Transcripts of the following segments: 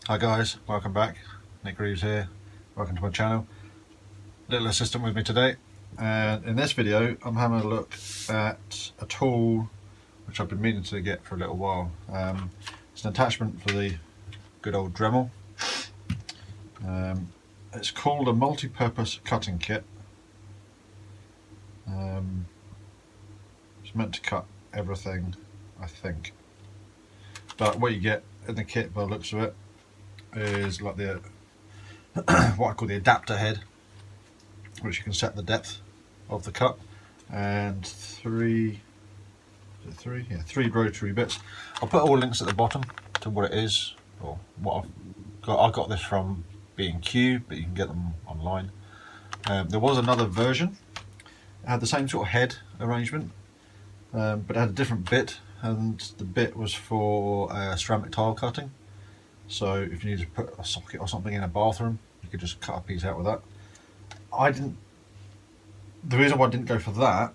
Hi guys, welcome back. Nick Reeves here. Welcome to my channel. Little assistant with me today, and in this video I'm having a look at a tool which I've been meaning to get for a little while. It's an attachment for the good old Dremel. It's called a multi-purpose cutting kit. It's meant to cut everything, I think, but what you get in the kit by the looks of it is like the what I call the adapter head, which you can set the depth of the cut, and three rotary bits. I'll put all links at the bottom to what it is or what I've got. I got this from B&Q, but you can get them online. There was another version. It had the same sort of head arrangement, but it had a different bit, and the bit was for ceramic tile cutting. So if you need to put a socket or something in a bathroom, you could just cut a piece out with that. The reason why I didn't go for that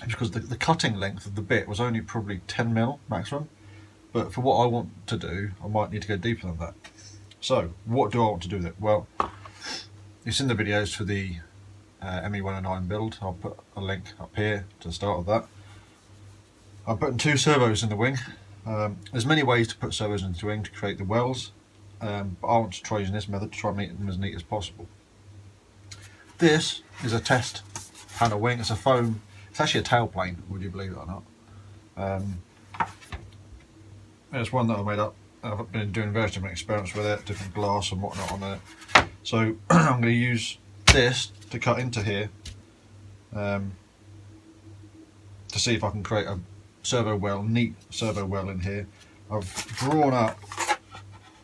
is because the cutting length of the bit was only probably 10mm maximum, but for what I want to do I might need to go deeper than that. So what do I want to do with it? Well, it's in the videos for the ME109 build. I'll put a link up here to the start of that. I'm putting 2 servos in the wing. There's many ways to put servos into the wing to create the wells, but I want to try using this method to try and make them as neat as possible. This is a test panel wing. It's a foam, it's actually a tail plane, would you believe it or not. It's one that I made up. I've been doing various different experiments with it, different glass and whatnot on it. So I'm going to use this to cut into here to see if I can create a servo well, neat servo well in here. I've drawn up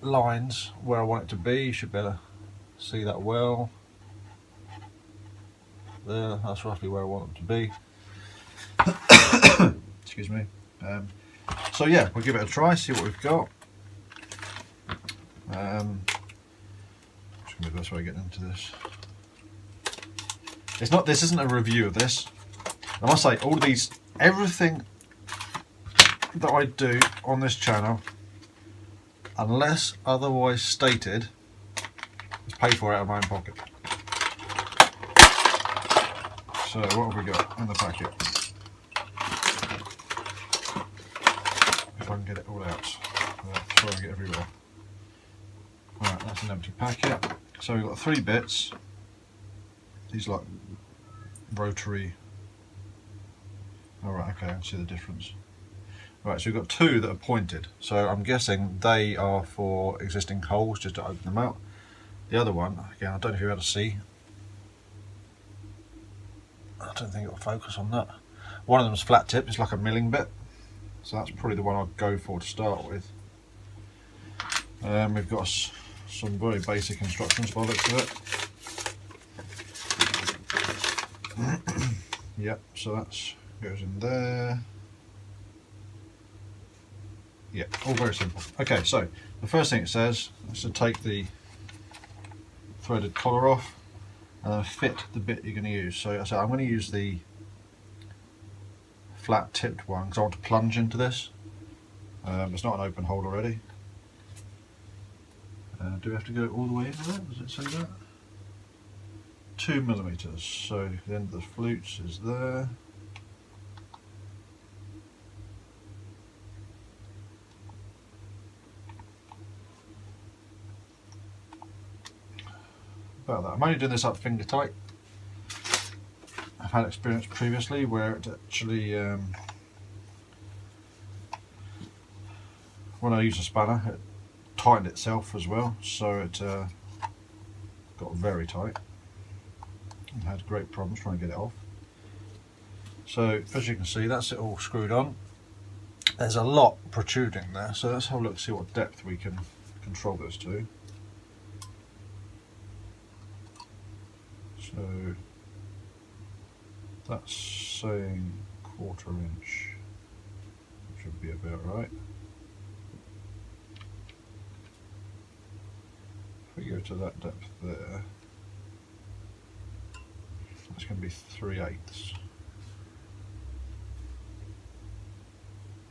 lines where I want it to be. You should be able to see that well. There, that's roughly where I want them to be. Excuse me. So yeah, we'll give it a try, see what we've got. Which is the best way of getting into this. This isn't a review of this. I must say, all of these, everything that I do on this channel, unless otherwise stated, is paid for out of my own pocket. So what have we got in the packet? If I can get it all out, try and get everywhere. Right, that's an empty packet. So we've got 3 bits. These like rotary. Alright, okay, I can see the difference. Right, so we've got 2 that are pointed. So I'm guessing they are for existing holes, just to open them out. The other one, again, I don't know if you're able to see. I don't think it'll focus on that. One of them is flat tip, it's like a milling bit. So that's probably the one I'll go for to start with. We've got some very basic instructions by the looks of it. Yep, so that goes in there. Yeah, all very simple. Okay, so the first thing it says is to take the threaded collar off and then fit the bit you're going to use. So I'm going to use the flat tipped one because I want to plunge into this. It's not an open hole already. Do we have to go all the way into that? Does it say that? 2mm. So the end of the flutes is there. About that. I'm only doing this up finger tight. I've had experience previously where it actually, when I used a spanner, it tightened itself as well, so it got very tight. I had great problems trying to get it off. So as you can see, that's it all screwed on. There's a lot protruding there, so let's have a look, see what depth we can control this to. So that's saying 1/4 inch, should be about right. If we go to that depth there, that's going to be 3/8,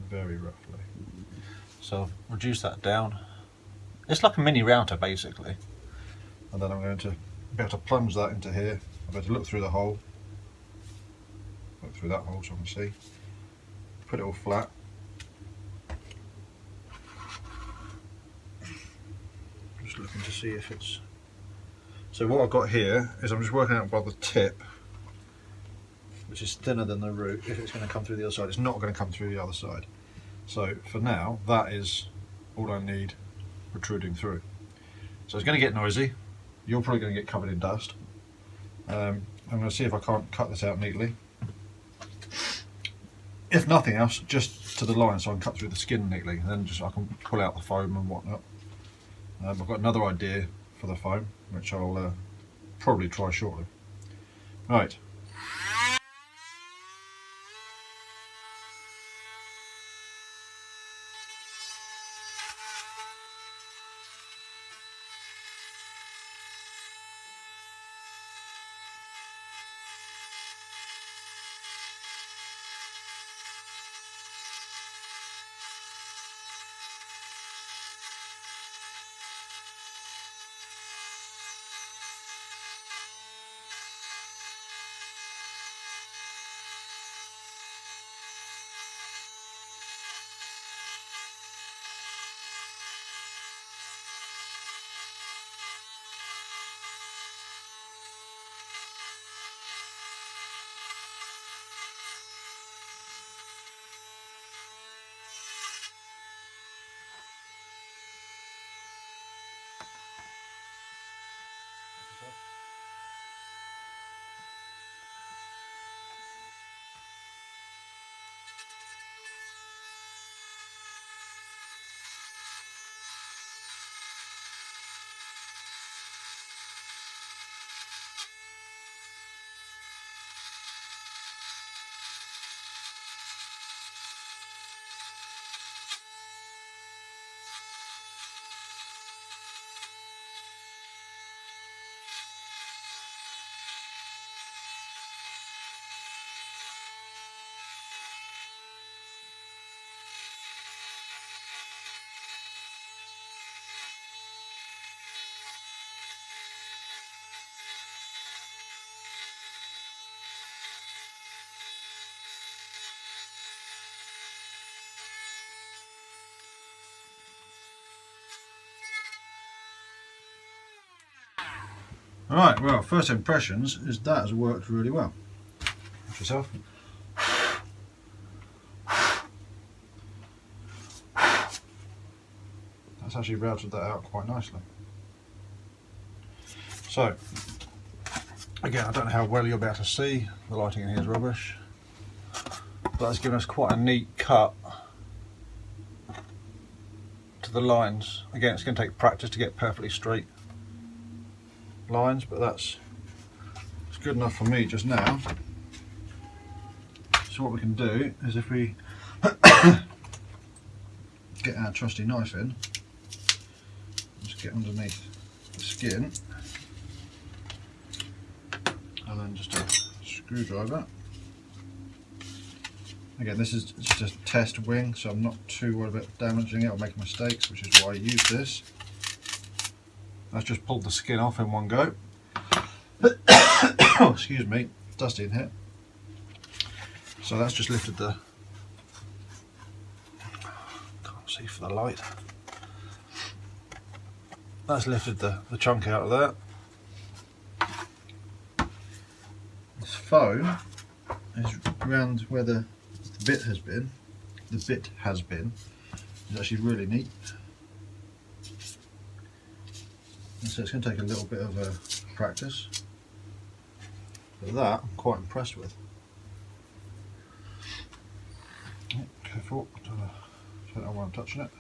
very roughly. So reduce that down It's like a mini router basically. And then I'm going to be able to plunge that into here. I'm going to look through the hole, look through that hole so I can see, put it all flat. Just looking to see if it's... So what I've got here is I'm just working out by the tip, which is thinner than the root, if it's going to come through the other side. It's not going to come through the other side. So for now, that is all I need protruding through. So it's going to get noisy. You're probably going to get covered in dust. I'm going to see if I can't cut this out neatly. If nothing else, just to the line so I can cut through the skin neatly. Then just I can pull out the foam and whatnot. I've got another idea for the foam, which I'll probably try shortly. Right. Alright, well, first impressions is that has worked really well. Watch yourself. That's actually routed that out quite nicely. So, again, I don't know how well you'll be able to see, the lighting in here is rubbish, but that's given us quite a neat cut to the lines. Again, it's going to take practice to get perfectly straight lines, but it's good enough for me just now. So what we can do is if we get our trusty knife in, just get underneath the skin, and then just a screwdriver. Again, this is just a test wing, so I'm not too worried about damaging it or making mistakes, which is why I use this. I've just pulled the skin off in one go. Oh, excuse me, dusty in here. So that's just lifted the... Can't see for the light. That's lifted the chunk out of there. This foam is around where the bit has been. The bit has been. It's actually really neat. And so it's going to take a little bit of practice, but that I'm quite impressed with. Oh, careful, don't know why I'm touching it.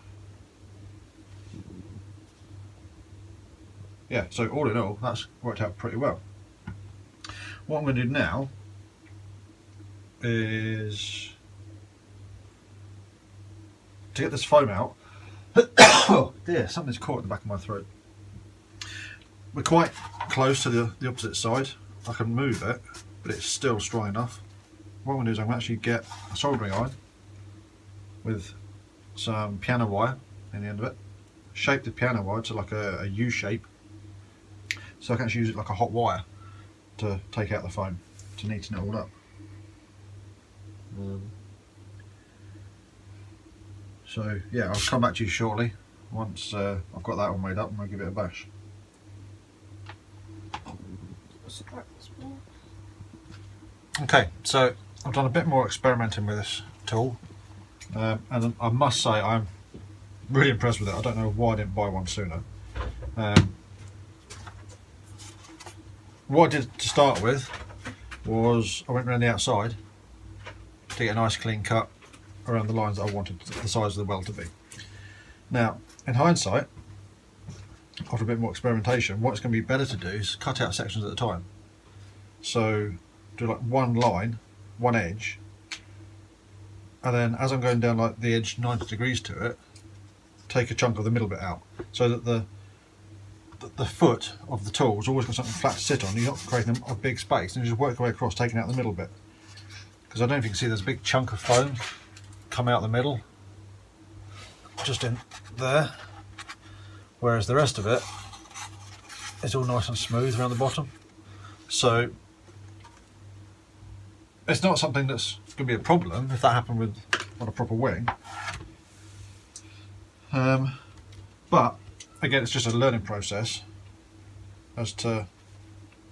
Yeah, so all in all, that's worked out pretty well. What I'm going to do now is to get this foam out. Oh dear, something's caught in the back of my throat. We're quite close to the opposite side. I can move it, but it's still strong enough. What I'm going to do is I'm going to actually get a soldering iron with some piano wire in the end of it, shaped the piano wire to like a U shape, so I can actually use it like a hot wire to take out the foam, to neaten it all up. So yeah, I'll come back to you shortly once I've got that all made up, and I'll give it a bash. Okay, so I've done a bit more experimenting with this tool, and I must say I'm really impressed with it. I don't know why I didn't buy one sooner. What I did to start with was I went around the outside to get a nice clean cut around the lines that I wanted the size of the weld to be. Now, in hindsight, after a bit more experimentation, what it's going to be better to do is cut out sections at a time. So do like one line, one edge, and then as I'm going down like the edge 90 degrees to it, take a chunk of the middle bit out, so that the foot of the tool's always got something flat to sit on. You're not creating a big space, and you just work your way across, taking out the middle bit. Because I don't know if you can see, there's a big chunk of foam come out the middle, just in there, whereas the rest of it is all nice and smooth around the bottom. So it's not something that's going to be a problem if that happened on a proper wing. But again, it's just a learning process as to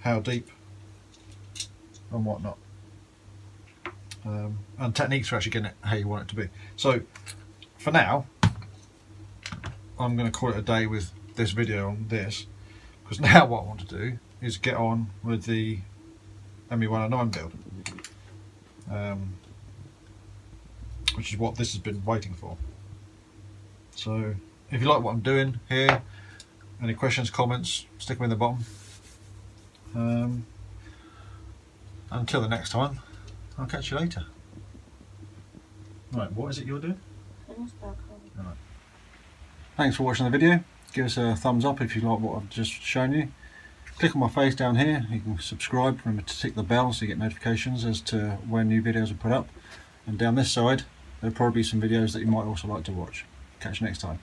how deep and whatnot, and techniques for actually getting it how you want it to be. So for now, I'm going to call it a day with this video on this, because now what I want to do is get on with the ME109 build, which is what this has been waiting for. So if you like what I'm doing here, any questions, comments, stick them in the bottom. Until the next time, I'll catch you later. Right, what is it you're doing? Right. Thanks for watching the video. Give us a thumbs up if you like what I've just shown you. Click on my face down here. You can subscribe. Remember to tick the bell so you get notifications as to when new videos are put up. And down this side, there'll probably be some videos that you might also like to watch. Catch you next time.